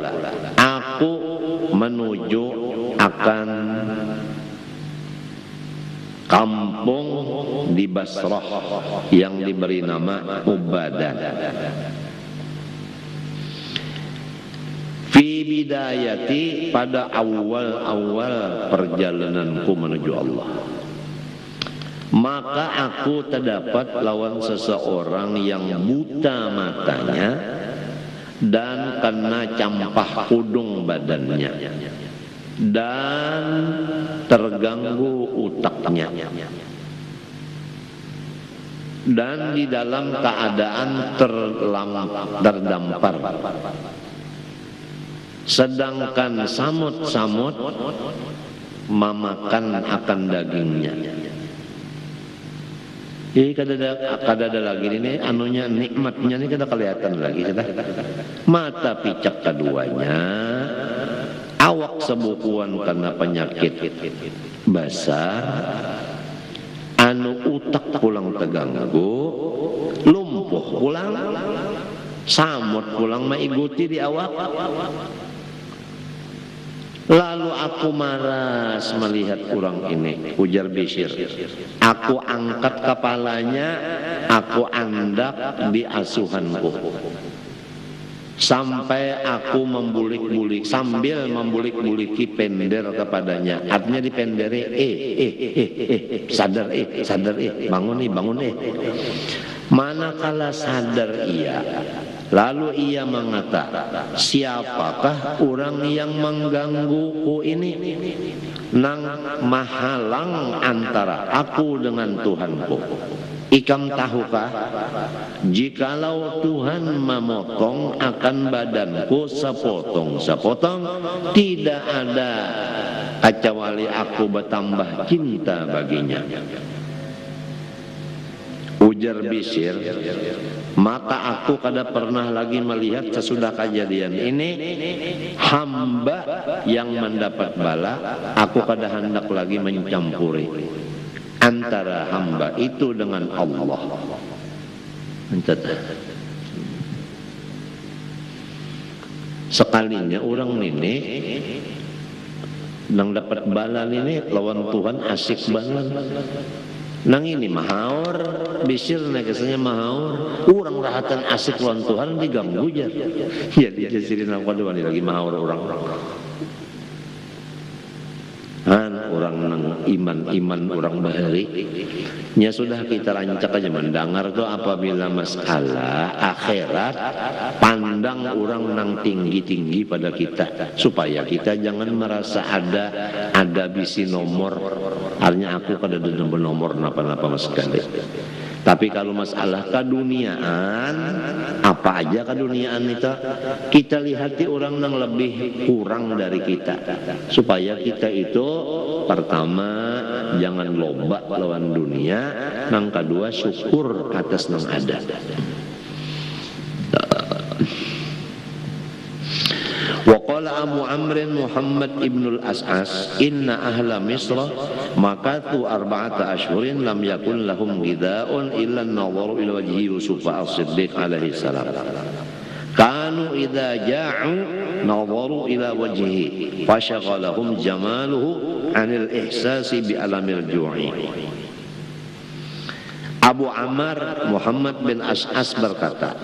aku menuju akan kampung di Basrah yang diberi nama Ubadah. Fi bidayati, pada awal-awal perjalananku menuju Allah. Maka aku terdapat lawan seseorang yang buta matanya dan kena campah kudung badannya dan terganggu utaknya dan di dalam keadaan terdampar, sedangkan samut-samut memakan akan dagingnya. Jadi kada ada lagi ini anunya, nikmatnya ini kada kelihatan lagi kada. Mata picak keduanya, awak sebukuan karena penyakit basah, anu utak pulang terganggu, lumpuh pulang, samut pulang mengikuti di awak. Lalu aku maras melihat orang ini, ujar Bishr. Aku angkat kepalanya, aku andak di asuhanku. Sampai aku membulik-bulik, sambil membulik-buliki pender kepadanya. Artinya dipenderi, sadar bangun Manakala sadar ia, lalu ia mengata, siapakah orang yang menggangguku ini? Nang mahalang antara aku dengan Tuhanku. Ikam tahukah, jikalau Tuhan memotong akan badanku sepotong-sepotong, tidak ada kecuali aku bertambah cinta baginya. Ujar Bishr, maka aku kada pernah lagi melihat sesudah kejadian ini hamba yang mendapat bala, aku kada hendak lagi mencampuri antara hamba itu dengan Allah. Sekalinya orang ini nang dapat bala ini lawan Tuhan asik banget. Nang ini mahaur bisir nekesnya mahaur urang rahatan asik lawan Tuhan diganggu jar. Ya dia jasirin apa doang lagi mahaur orang. Orang nang iman orang bahari nya sudah kita rancak aja mendengar tuh apabila masalah akhirat pandang orang nang tinggi pada kita supaya kita jangan merasa ada bisi nomor artinya aku kada ada nomor napa-napa mas sekali. Tapi kalau masalah keduniaan, apa aja keduniaan itu, kita lihat di orang yang lebih kurang dari kita. Supaya kita itu pertama jangan lomba lawan dunia, yang kedua syukur atas yang ada. Waqala Abu Amrin Muhammad ibnul As'as inna ahla Misra makathu arba'ata ashhurin lam yakun lahum ghida'un illa an-nadharu ila wajhi Yusuf as-Siddiq alaihi salam kanu idza ja'u nadharu ila wajhihi fashaghalahum jamaluhu 'anil ihsasi bi alamil ju'i. Abu Amr Muhammad bin As'as berkata,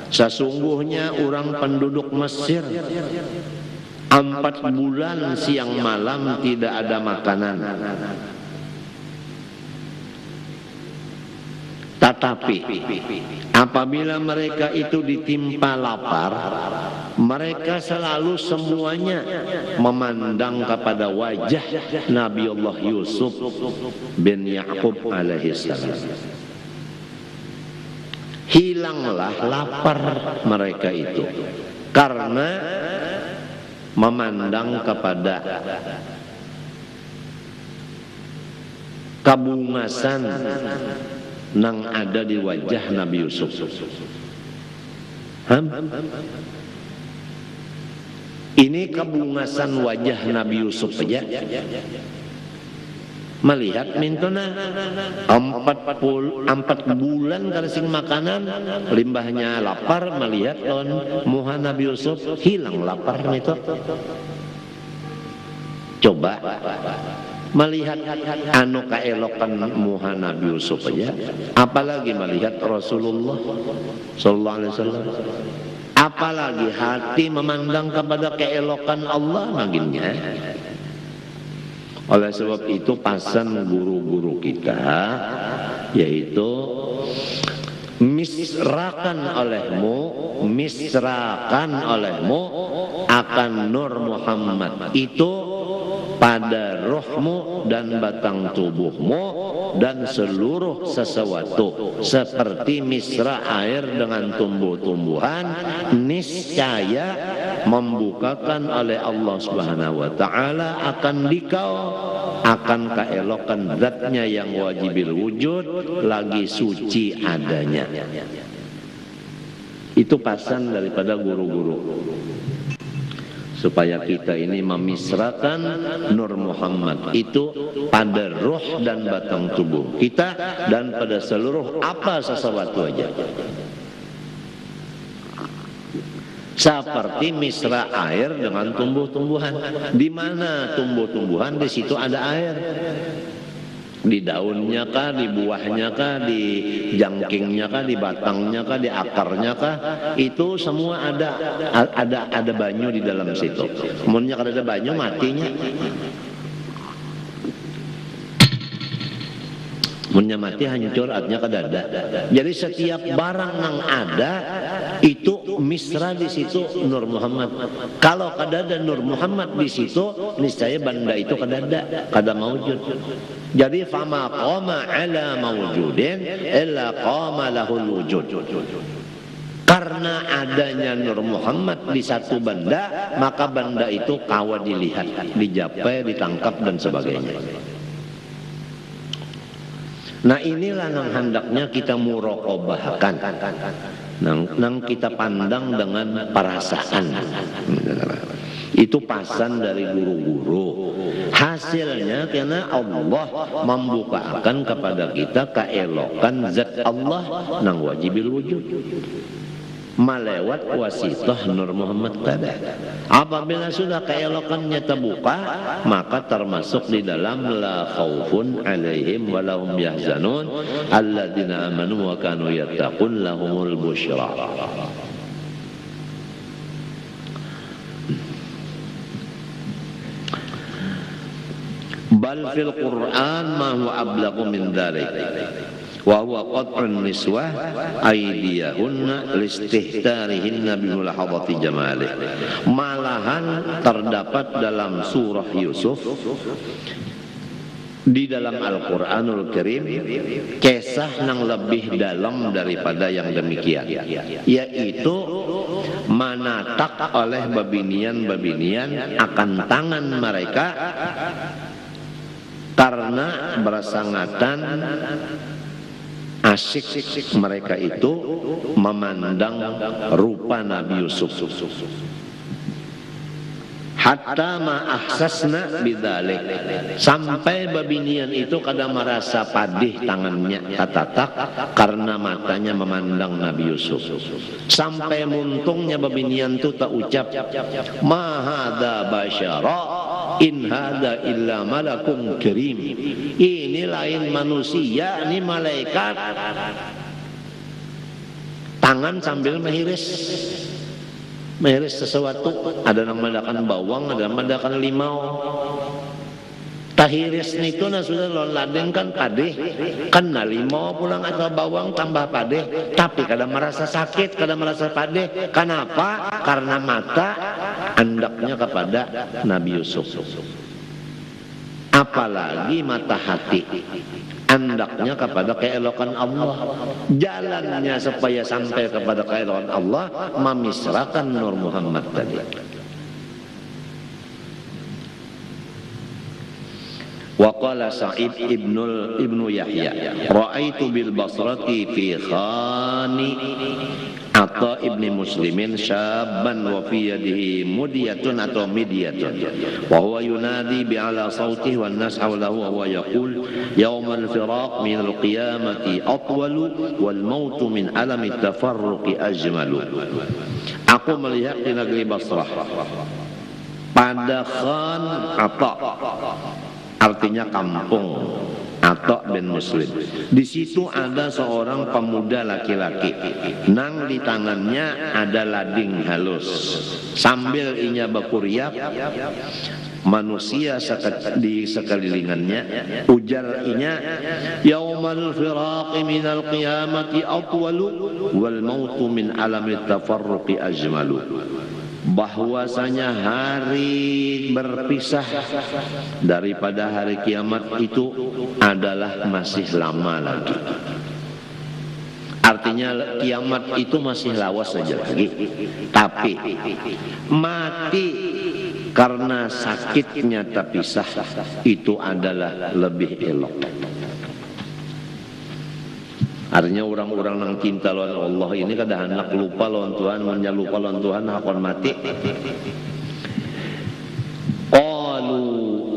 sesungguhnya orang penduduk Mesir 4 bulan siang malam tidak ada makanan. Tetapi apabila mereka itu ditimpa lapar, mereka selalu semuanya memandang kepada wajah Nabiullah Yusuf bin Ya'qub alaihissalam. Hilanglah lapar mereka itu karena memandang kepada kabungasan yang ada di wajah Nabi Yusuf. Ini kabungasan wajah Nabi Yusuf saja. Melihat mintuna 4 bulan karesing makanan limbahnya lapar melihat lawan muha Nabi Yusuf hilang lapar itu. Coba melihat anu kaelokan muha Nabi Yusuf aja apalagi melihat Rasulullah sallallahu alaihi wasallam apalagi hati memandang kepada keelokan Allah maginnya. Oleh sebab itu pasan guru-guru kita yaitu misrakan olehmu akan Nur Muhammad itu pada rohmu dan batang tubuhmu dan seluruh sesuatu seperti misra air dengan tumbuh-tumbuhan niscaya membukakan oleh Allah Subhanahu wa taala akan dikau akan keelokan zatnya yang wajibil wujud lagi suci adanya. Itu pasan daripada guru-guru supaya kita ini memisrakan Nur Muhammad itu pada roh dan batang tubuh kita dan pada seluruh apa sesuatu aja. Seperti misra air dengan tumbuh-tumbuhan. Di mana tumbuh-tumbuhan di situ ada air. Di daunnya kah, di buahnya kah, di jangkingnya kah, di batangnya kah, di akarnya kah, itu semua ada banyu di dalam situ. Kemudian kalau ada banyu matinya. Munnya mati hancur artinya kadada. Jadi setiap barang yang ada itu misra di situ Nur Muhammad. Kalau kadada Nur Muhammad di situ niscaya benda itu kada maujud. Jadi fama qama ala maujudin illa qama lahul wujud. Karena adanya Nur Muhammad di satu benda, maka benda itu kawa dilihat, dijapai, ditangkap dan sebagainya. Nah inilah yang hendaknya kita muraqabahkan, yang kita pandang dengan perasaan. Itu pasan dari guru-guru. Hasilnya karena Allah membukakan kepada kita keelokan zat Allah nang wajibil wujud. melewat wasitah Nur Muhammad tadi. Apabila sudah keelokannya terbuka, maka termasuk di dalam la khaufun alaihim wa lahum yahzanun alladzina amanu wa kanu yattaqun lahumul busyra. Bal fil Qur'an ma huwa ablagu min dzalik wa huwa qat'un niswah aydiyahunna listihtarihinna bi mulahadati jamalih. Malahan terdapat dalam surah Yusuf di dalam Al-Qur'anul Karim kisah yang lebih dalam daripada yang demikian, yaitu manatak oleh babinian-babinian akan tangan mereka karena bersangatan asyik mereka itu memandang rupa Nabi Yusuf. Hatta ma ahsasna bidzalik, sampai babinian itu kadang merasa padih tangannya katatak karena matanya memandang Nabi Yusuf. Sampai muntungnya babinian itu tak ucap ma hadza basyara in hadza illa malakum karim. Ini lain manusia, ini malaikat. Tangan sambil meriris sesuatu, ada yang mengadakan bawang, ada yang mengadakan limau. Tahiris itu nah sudah laden kan padeh, kan limau pulang atau bawang tambah padeh, tapi kadang merasa sakit, kadang merasa padeh. Kenapa? Karena mata andaknya kepada Nabi Yusuf. Apalagi mata hati andaknya kepada keelokan Allah. Jalannya supaya sampai kepada keelokan Allah memisrakan Nur Muhammad tadi. Wa qala Sa'id ibnu Yahya ra'aitu bil Basrati fi khani Atta ibni Muslimin syabban wa fi yadihi mudiyatun atau midiyatun wa huwa yunadi bi'ala sawtihi wan nas hawlahu wa huwa yaqul yawmal firaq min al-qiyamati atwalu wal mautu min alami tafarruqi ajmalu. Aku melihat di negeri Basrah pada Khan Atta, artinya kampung Atta bin Muslim. Di situ ada seorang pemuda laki-laki, nang di tangannya ada lading halus, sambil inya bakuriak manusia di sekelilingannya. Ujar inya, yaumal firaqi minal qiyamati atwalu wal mautu min alami tafarruqi ajmalu. Bahwasanya hari berpisah daripada hari kiamat itu adalah masih lama lagi. Artinya kiamat itu masih lawas saja lagi. Tapi mati karena sakitnya terpisah itu adalah lebih elok. Artinya orang-orang yang cinta lawan Allah ini kadang hendak lupa lawan Tuhan, menja lupa lawan Tuhan akan mati. Qalu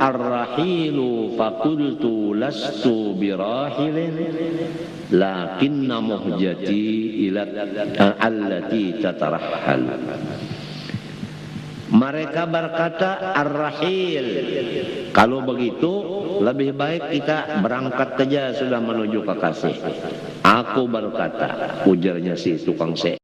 ar-rahilu faqultu lastu birahilin lakinna muhjati ila allati tatarahhal. Mereka berkata ar-rahil, kalau begitu lebih baik kita berangkat saja sudah menuju kekasih. Aku berkata, ujarnya si tukang se,